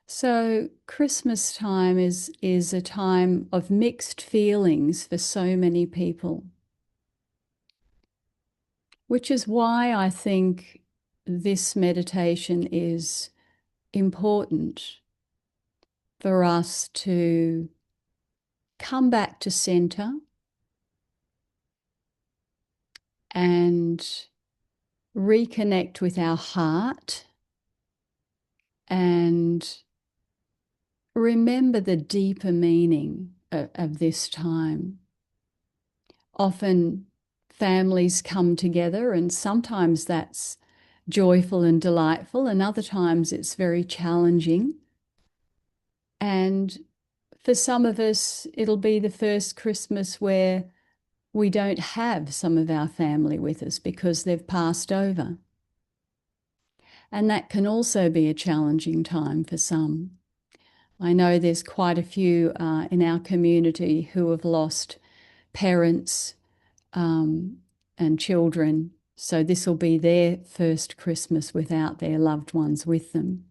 So Christmas time is a time of mixed feelings for so many people, which is why I think this meditation is important for us to come back to center and reconnect with our heart and remember the deeper meaning of this time. Often families come together, and sometimes that's joyful and delightful, and other times it's very challenging. And for some of us, it'll be the first Christmas where we don't have some of our family with us because they've passed over. And that can also be a challenging time for some. I know there's quite a few in our community who have lost parents and children. So this will be their first Christmas without their loved ones with them.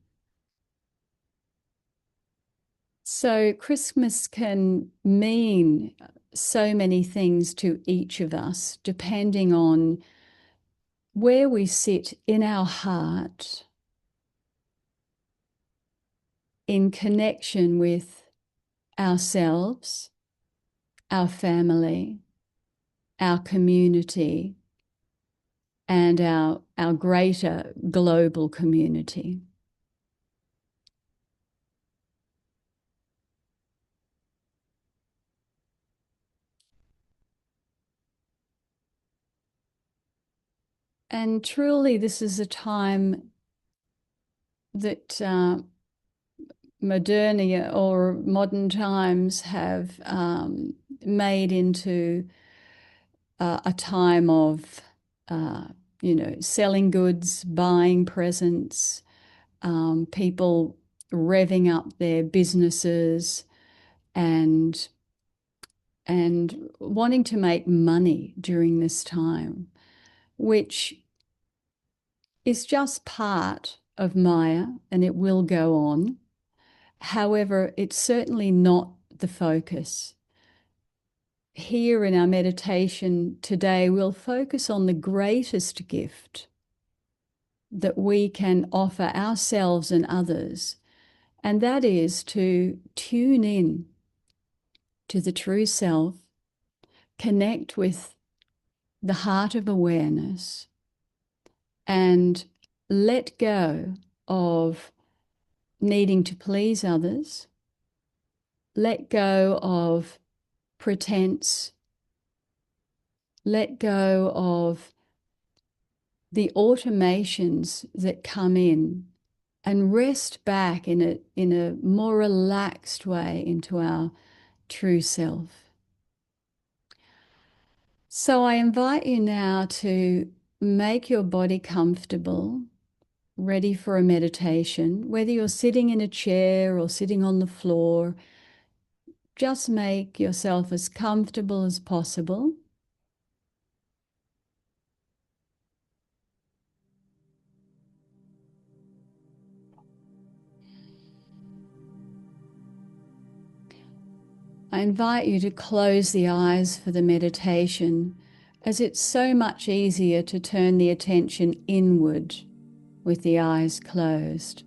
So Christmas can mean so many things to each of us, depending on where we sit in our heart in connection with ourselves, our family, our community, and our greater global community. And truly, this is a time that modernia or modern times have made into a time of, selling goods, buying presents, people revving up their businesses and wanting to make money during this time, which is just part of Maya and it will go on. However, it's certainly not the focus. Here in our meditation today, we'll focus on the greatest gift that we can offer ourselves and others, and that is to tune in to the true self, connect with the heart of awareness, and let go of needing to please others, let go of pretense, let go of the automations that come in, and rest back in a more relaxed way into our true self. So I invite you now to make your body comfortable, ready for a meditation, whether you're sitting in a chair or sitting on the floor. Just make yourself as comfortable as possible. I invite you to close the eyes for the meditation, as it's so much easier to turn the attention inward with the eyes closed.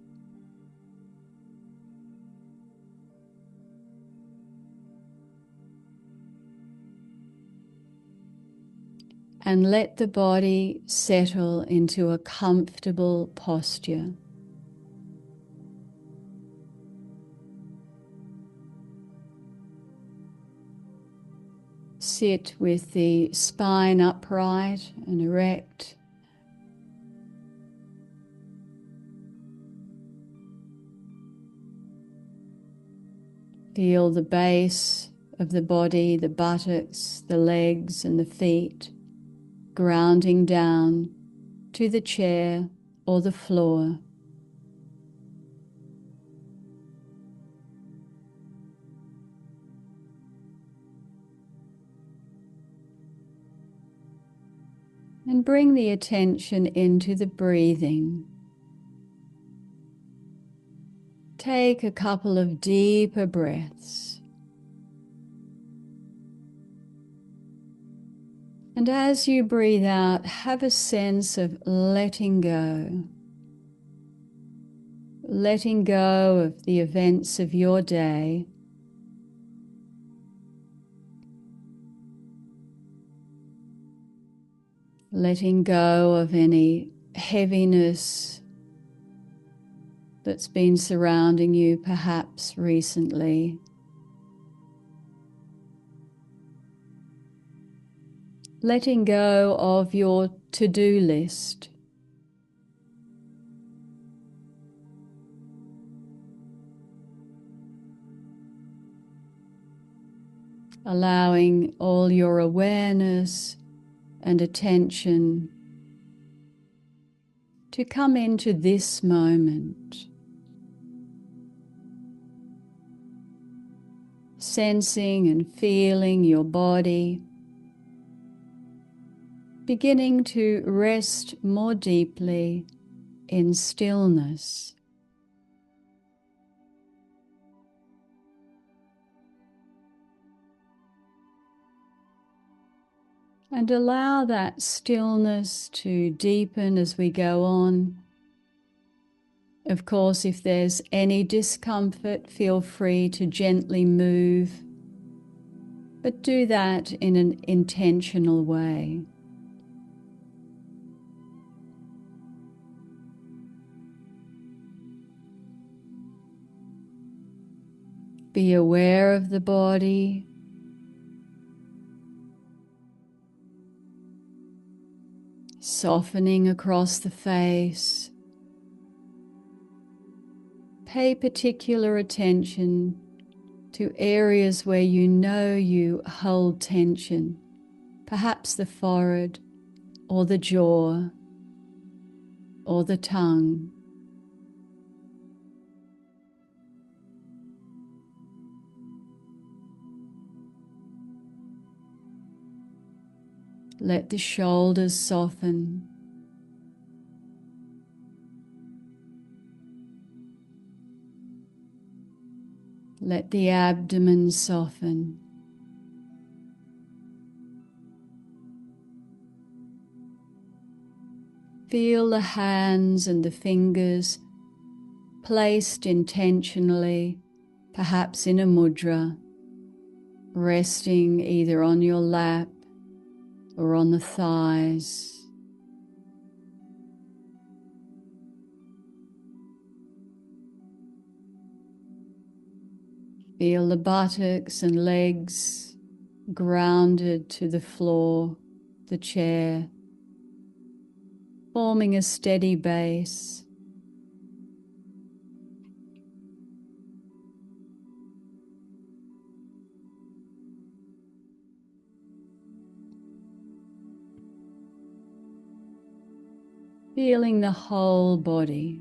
And let the body settle into a comfortable posture. Sit with the spine upright and erect. Feel the base of the body, the buttocks, the legs and the feet grounding down to the chair or the floor. And bring the attention into the breathing, Take a couple of deeper breaths. And as you breathe out, have a sense of letting go. Letting go of the events of your day. Letting go of any heaviness that's been surrounding you perhaps recently. Letting go of your to-do list. Allowing all your awareness and attention to come into this moment. Sensing and feeling your body beginning to rest more deeply in stillness. And allow that stillness to deepen as we go on. Of course, if there's any discomfort, feel free to gently move, but do that in an intentional way. Be aware of the body. Softening across the face. Pay particular attention to areas where you know you hold tension, perhaps the forehead or the jaw or the tongue. Let the shoulders soften. Let the abdomen soften. Feel the hands and the fingers placed intentionally, perhaps in a mudra, resting either on your lap or on the thighs. Feel the buttocks and legs grounded to the floor, the chair, forming a steady base. Feeling the whole body.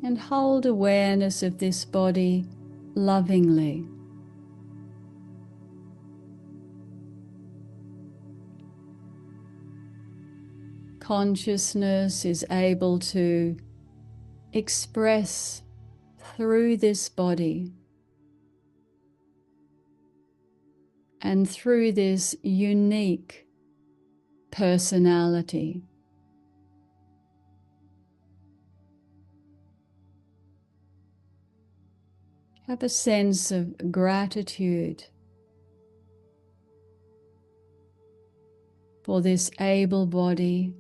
And hold awareness of this body lovingly. Consciousness is able to express through this body and through this unique personality. Have a sense of gratitude for this able body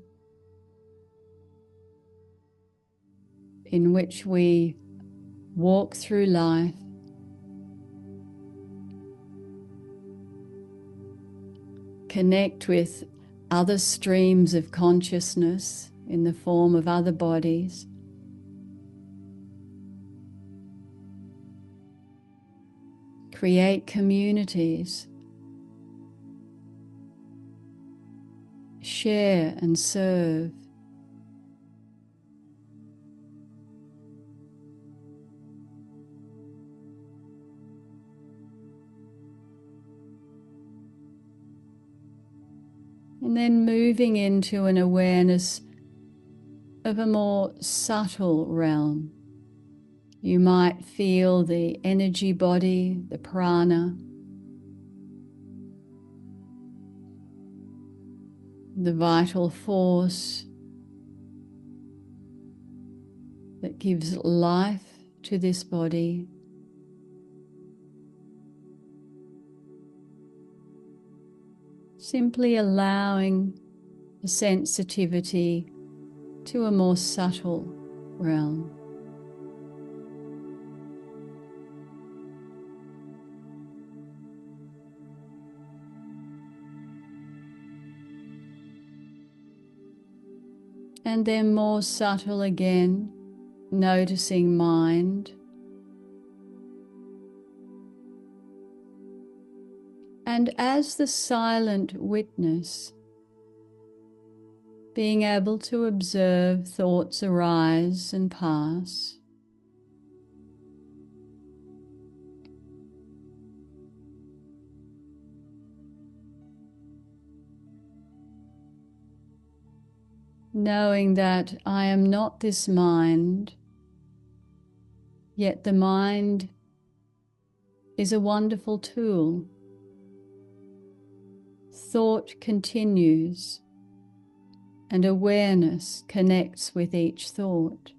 in which we walk through life, connect with other streams of consciousness in the form of other bodies, create communities, share and serve. And then moving into an awareness of a more subtle realm. You might feel the energy body, the prana, the vital force that gives life to this body. Simply allowing the sensitivity to a more subtle realm. And then more subtle again, noticing mind. And as the silent witness, being able to observe thoughts arise and pass. Knowing that I am not this mind, yet the mind is a wonderful tool. Thought continues, and awareness connects with each thought.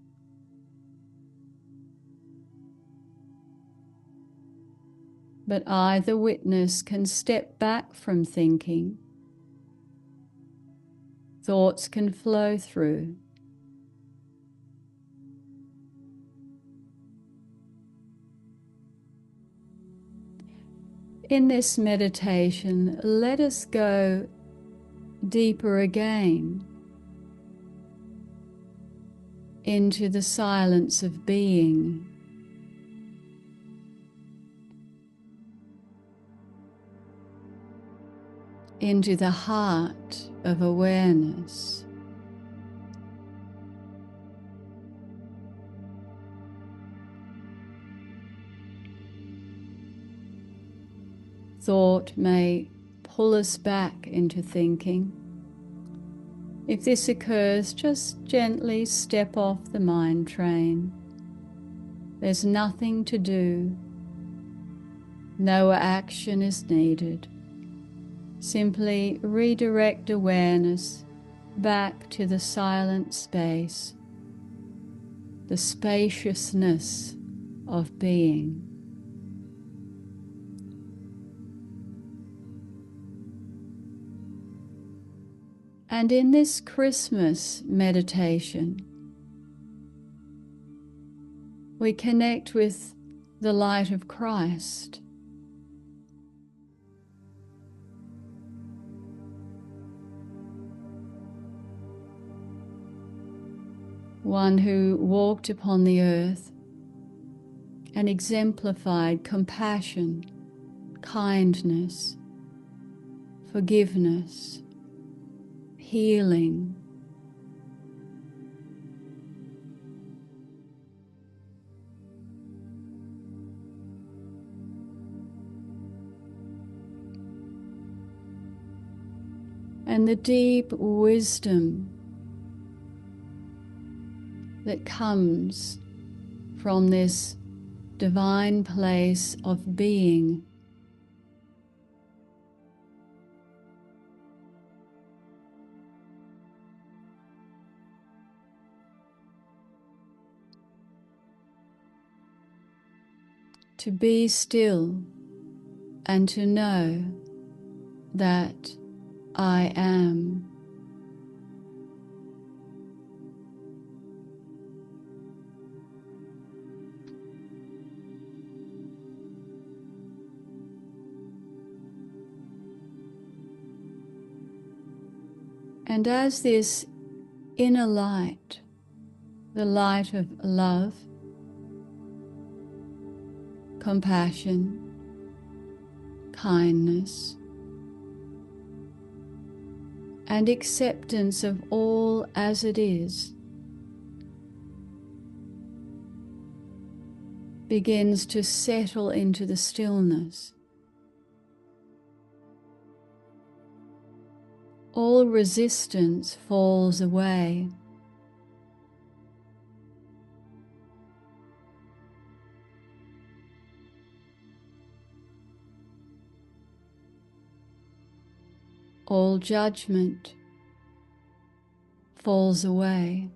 But I, the witness, can step back from thinking. Thoughts can flow through. In this meditation, let us go deeper again into the silence of being. Into the heart of awareness. Thought may pull us back into thinking. If this occurs, just gently step off the mind train. There's nothing to do. No action is needed. Simply redirect awareness back to the silent space, the spaciousness of being. And in this Christmas meditation, we connect with the light of Christ. One who walked upon the earth and exemplified compassion, kindness, forgiveness, healing. And the deep wisdom that comes from this divine place of being. To be still and to know that I am. And as this inner light, the light of love, compassion, kindness, and acceptance of all as it is, begins to settle into the stillness, all resistance falls away. All judgment falls away.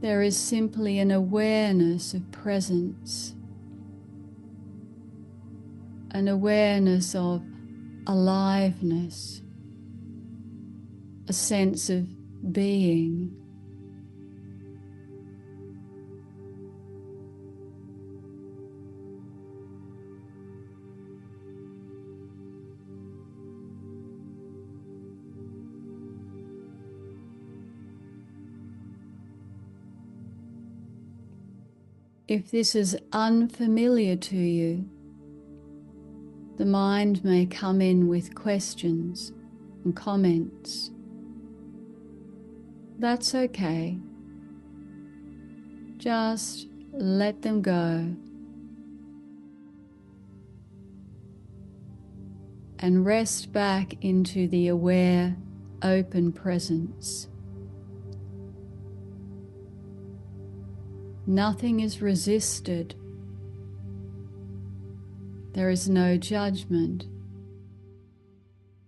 There is simply an awareness of presence, an awareness of aliveness, a sense of being. If this is unfamiliar to you, the mind may come in with questions and comments. That's okay. Just let them go and rest back into the aware, open presence. Nothing is resisted. There is no judgment,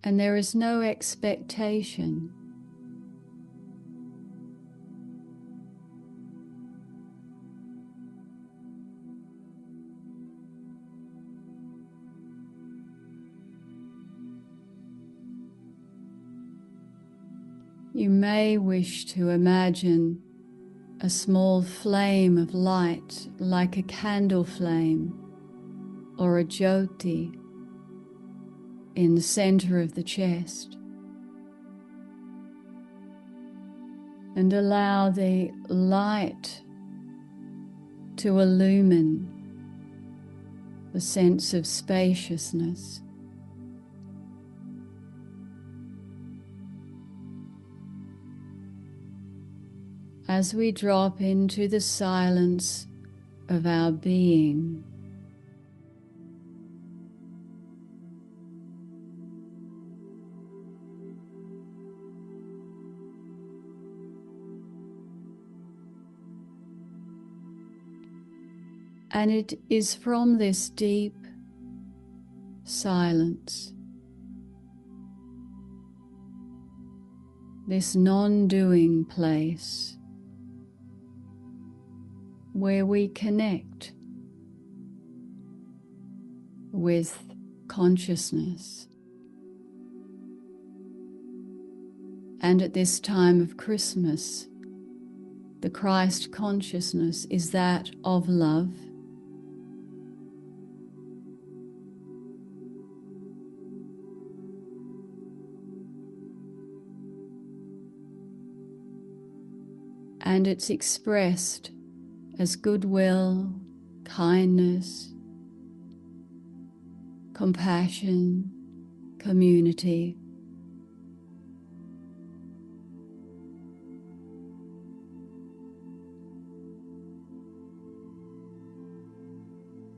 and there is no expectation. You may wish to imagine a small flame of light, like a candle flame or a jyoti, in the center of the chest, and allow the light to illumine the sense of spaciousness. As we drop into the silence of our being, and it is from this deep silence, this non-doing place, where we connect with consciousness. And at this time of Christmas, the Christ consciousness is that of love, and it's expressed as goodwill, kindness, compassion, community.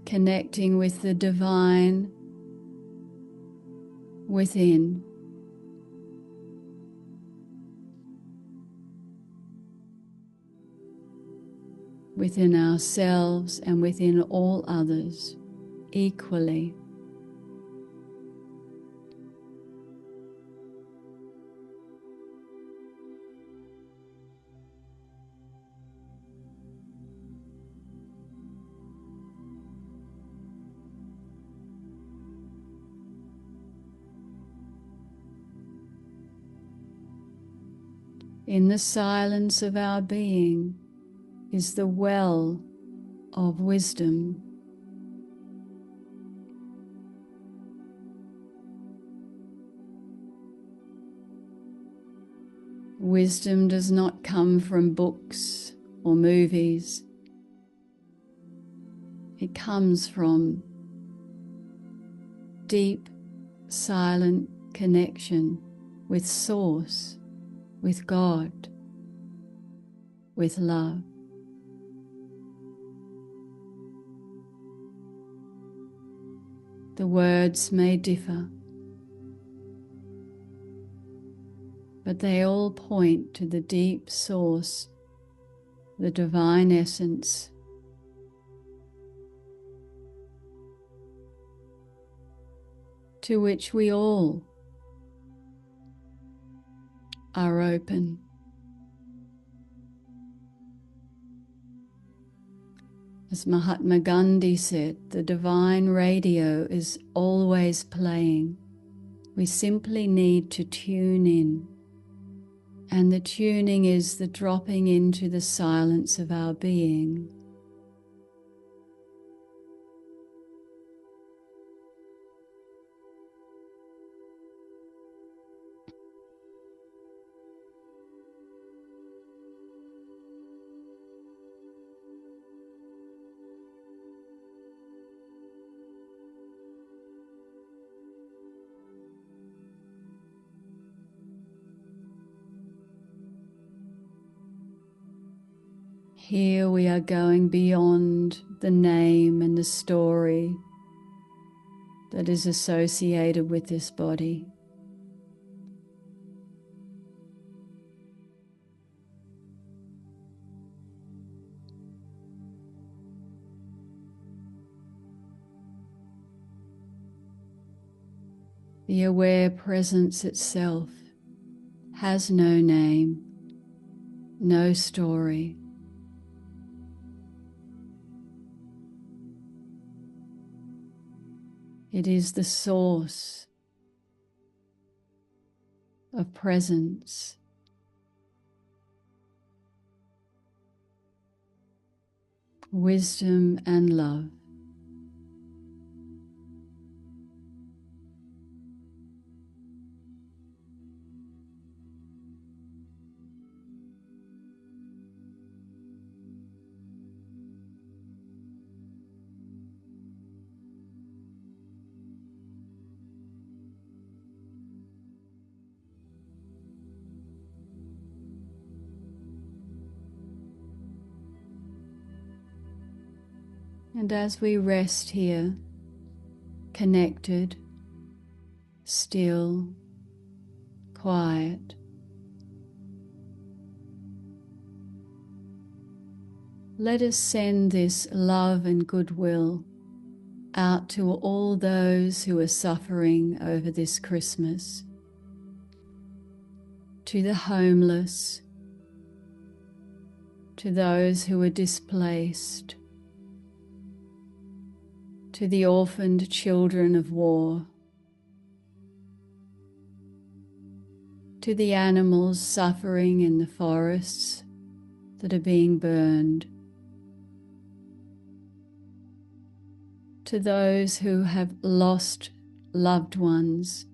Connecting with the divine within. Within ourselves and within all others equally. In the silence of our being is the well of wisdom. Wisdom does not come from books or movies. It comes from deep, silent connection with Source, with God, with love. The words may differ, but they all point to the deep source, the divine essence, to which we all are open. As Mahatma Gandhi said, the divine radio is always playing. We simply need to tune in. And the tuning is the dropping into the silence of our being. Here we are going beyond the name and the story that is associated with this body. The aware presence itself has no name, no story. It is the source of presence, wisdom and love. And as we rest here, connected, still, quiet, let us send this love and goodwill out to all those who are suffering over this Christmas, to the homeless, to those who are displaced, to the orphaned children of war, to the animals suffering in the forests that are being burned, to those who have lost loved ones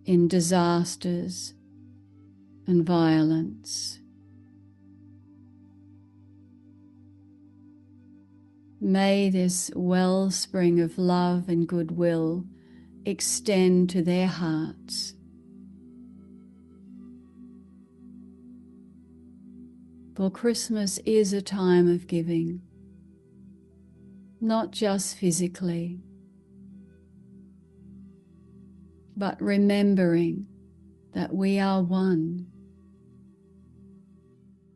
in disasters and violence. May this wellspring of love and goodwill extend to their hearts. For Christmas is a time of giving, not just physically, but remembering that we are one.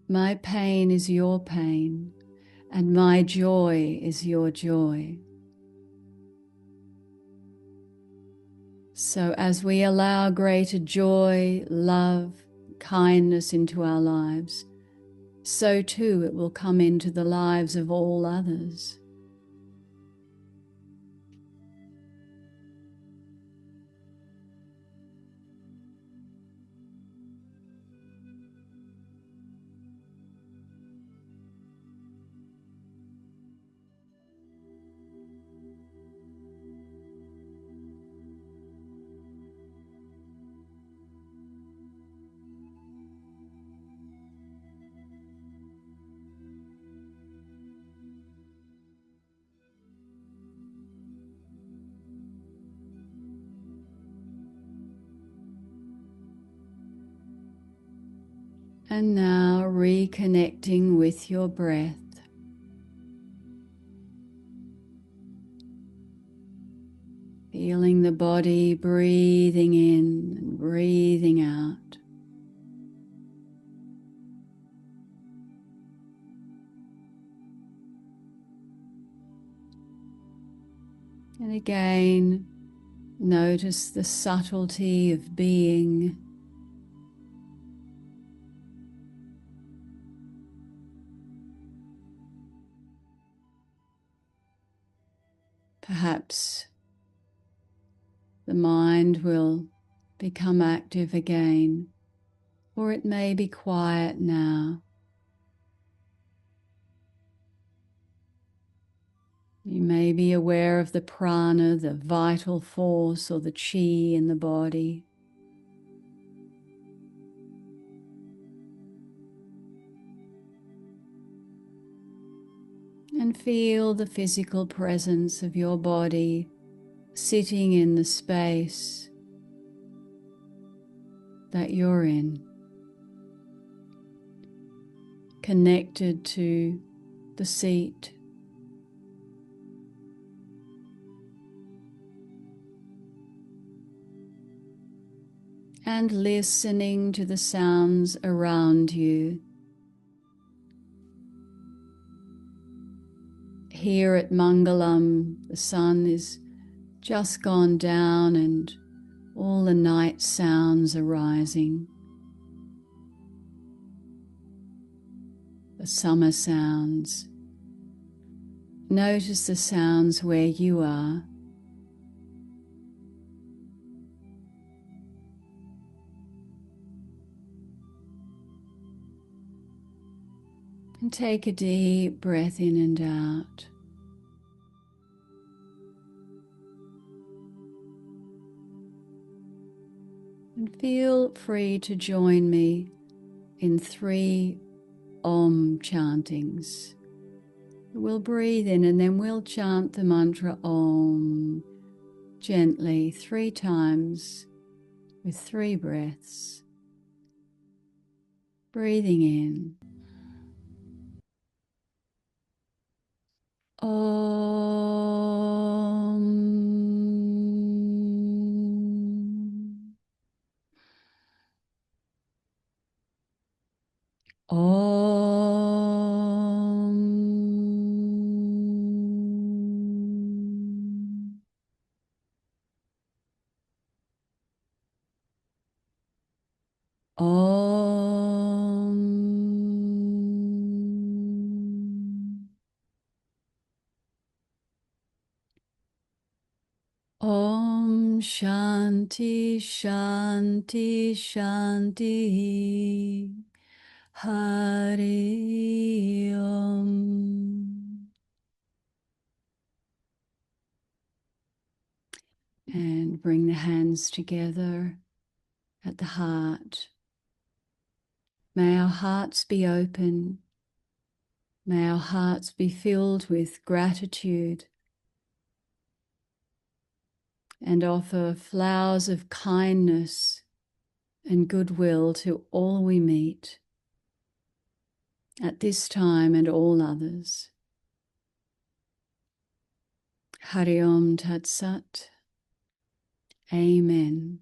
My pain is your pain, and my joy is your joy. So as we allow greater joy, love, kindness into our lives, so too it will come into the lives of all others. And now reconnecting with your breath. Feeling the body breathing in and breathing out. And again, notice the subtlety of being. Perhaps the mind will become active again, or it may be quiet now. You may be aware of the prana, the vital force, or the chi in the body. And feel the physical presence of your body sitting in the space that you're in, connected to the seat. And listening to the sounds around you. Here at Mangalam, the sun is just gone down and all the night sounds are rising. The summer sounds. Notice the sounds where you are. And take a deep breath in and out. And feel free to join me in 3 Om chantings. We'll breathe in and then we'll chant the mantra Om gently 3 times with 3 breaths. Breathing in. Om. Om. Om. Om Shanti Shanti Shanti Hari Om. And bring the hands together at the heart. May our hearts be open. May our hearts be filled with gratitude and offer flowers of kindness and goodwill to all we meet at this time and all others. Hari Om Tat Sat. Amen.